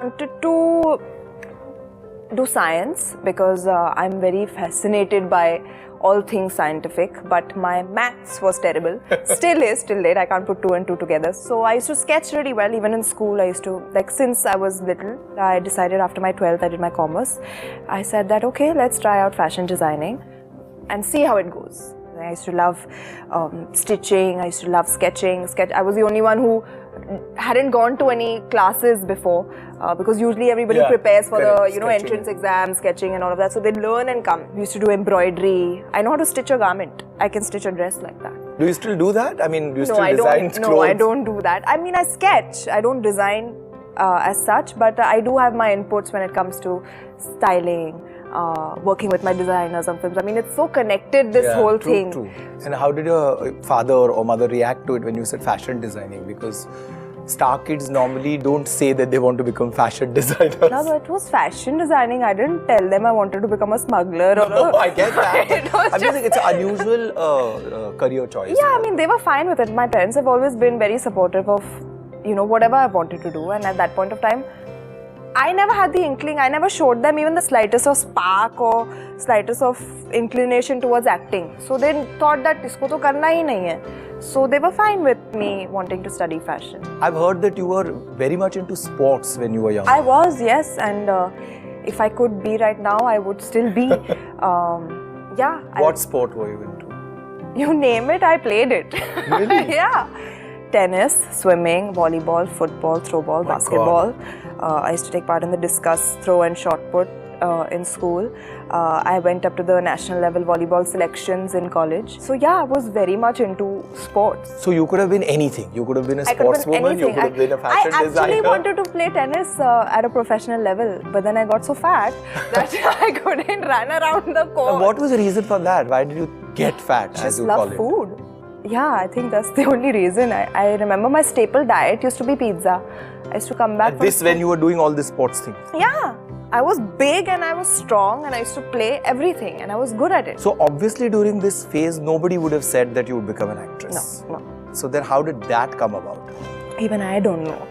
wanted to do science because I'm very fascinated by all things scientific, but my maths was terrible. Still is, till date. I can't put 2 and 2 together. So I used to sketch really well. Even in school, I used to, like, since I was little, I decided after my 12th, I did my commerce. I said that, okay, let's try out fashion designing and see how it goes. I used to love stitching. I used to love sketching. I was the only one who hadn't gone to any classes before because usually everybody prepares for the entrance exam, sketching and all of that. So they learn and come. We used to do embroidery. I know how to stitch a garment. I can stitch a dress like that. Do you still do that? I mean, do you still design clothes? No, I don't do that. I mean, I sketch. I don't design as such, but I do have my inputs when it comes to styling. Working with my designers on films. I mean, it's so connected, this whole thing. True. And how did your father or mother react to it when you said fashion designing? Because star kids normally don't say that they want to become fashion designers. No, but it was fashion designing. I didn't tell them I wanted to become a smuggler. No, I get that. I'm just saying it's an unusual career choice. Yeah, I mean, they were fine with it. My parents have always been very supportive of, whatever I wanted to do. And at that point of time, I never had the inkling, I never showed them even the slightest of spark or slightest of inclination towards acting. So they thought that isko to karna hi nahi hai. So they were fine with me wanting to study fashion. I've heard that you were very much into sports when you were young. I was, yes. And if I could be right now, I would still be. What sport were you into? You name it, I played it. Really? Yeah. Tennis, swimming, volleyball, football, throwball, basketball. I used to take part in the discus throw and shot put in school. I went up to the national level volleyball selections in college. So yeah, I was very much into sports. So you could have been anything. You could have been a sportswoman, you could have been a fashion designer. I actually wanted to play tennis at a professional level, but then I got so fat that I couldn't run around the court. And what was the reason for that? Why did you get fat, as you call it? Just love food. Yeah, I think that's the only reason. I remember my staple diet used to be pizza. I used to come back. This when you were doing all these sports things? Yeah. I was big and I was strong and I used to play everything and I was good at it. So obviously during this phase, nobody would have said that you would become an actress. No. So then how did that come about? Even I don't know.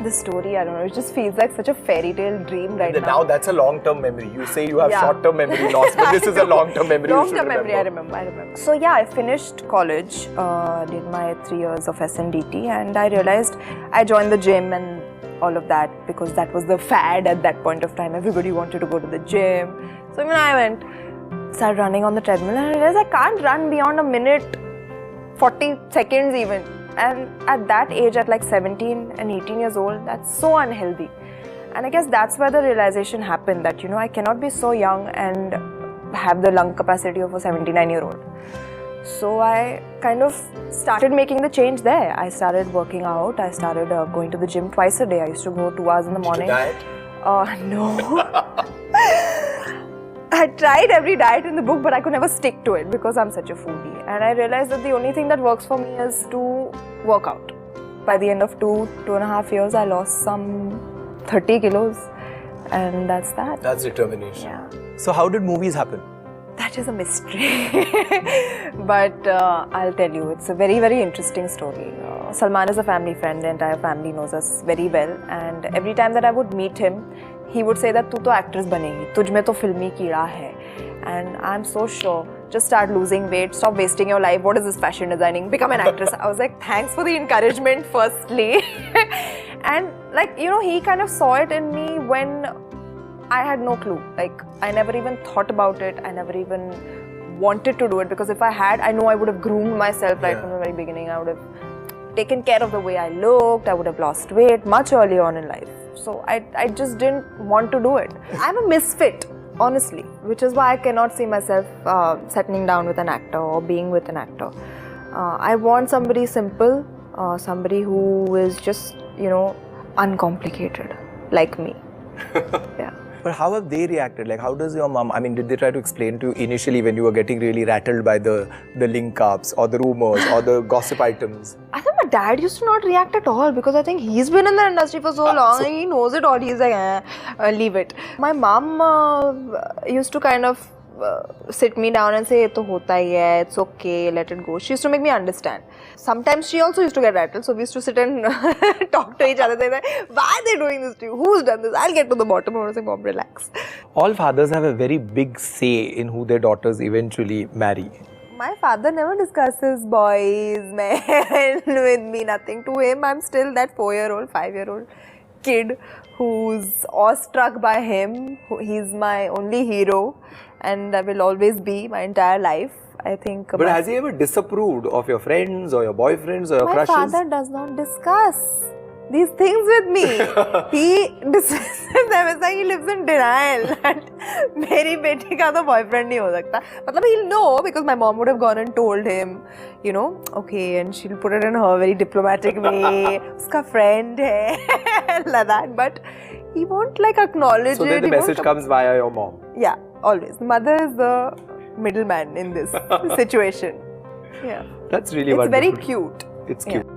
The story, I don't know, it just feels like such a fairy tale dream right now. Now that's a long-term memory. You say you have short-term memory loss, but this is a long-term memory. Long-term memory, I remember. So yeah, I finished college, did my 3 years of SNDT and I realized I joined the gym and all of that because that was the fad at that point of time. Everybody wanted to go to the gym. So when I went, started running on the treadmill and I realized I can't run beyond a minute, 40 seconds even. And at that age, at like 17 and 18 years old, that's so unhealthy. And I guess that's where the realization happened that, I cannot be so young and have the lung capacity of a 79-year-old. So I kind of started making the change there. I started working out. I started going to the gym twice a day. I used to go 2 hours in the morning. Did you diet? No. I tried every diet in the book, but I could never stick to it because I'm such a foodie. And I realized that the only thing that works for me is to work out. By the end of 2.5 years, I lost some 30 kilos. And that's that. That's determination. Yeah. So how did movies happen? That is a mystery. But I'll tell you, it's a very, very interesting story. Salman is a family friend. The entire family knows us very well. And every time that I would meet him, he would say that tu to actress banegi, tujhme to filmi keeda hai. And I'm so sure, just start losing weight, stop wasting your life, what is this fashion designing, become an actress. I was like, thanks for the encouragement firstly. And like, he kind of saw it in me when I had no clue. Like, I never even thought about it, I never even wanted to do it because if I had, I know I would have groomed myself right from the very beginning. I would have taken care of the way I looked, I would have lost weight much earlier on in life. So I just didn't want to do it. I'm a misfit, honestly, which is why I cannot see myself settling down with an actor or being with an actor. I want somebody simple, somebody who is just, uncomplicated, like me. Yeah. But how have they reacted? Like, how does your mom, did they try to explain to you initially when you were getting really rattled by the link-ups or the rumors or the gossip items? I think my dad used to not react at all because I think he's been in the industry for so long and he knows it all. He's like, leave it. My mom used to kind of sit me down and say, "ये तो होता ही है, it's okay, let it go." She used to make me understand. Sometimes she also used to get rattled, so we used to sit and talk to each other. Say, "Why are they doing this to you? Who's done this? I'll get to the bottom." I was like, "Mom, relax." All fathers have a very big say in who their daughters eventually marry. My father never discusses boys, men with me, nothing. To him, I'm still that 4-year-old, 5-year-old kid who's awestruck by him. He's my only hero and will always be my entire life, I think. But has he ever disapproved of your friends or your boyfriends or your crushes? My father does not discuss these things with me. He dismisses them. It's like he lives in denial that मेरी बेटी का तो boyfriend नहीं हो सकता. मतलब he'll know because my mom would have gone and told him, you know, okay, and she'll put it in her very diplomatic way. उसका friend है, like that. But he won't like acknowledge it. So then the message comes via your mom. Yeah, always. The mother is the middleman in this situation. Yeah. That's really It's wonderful. very cute. It's cute. Yeah.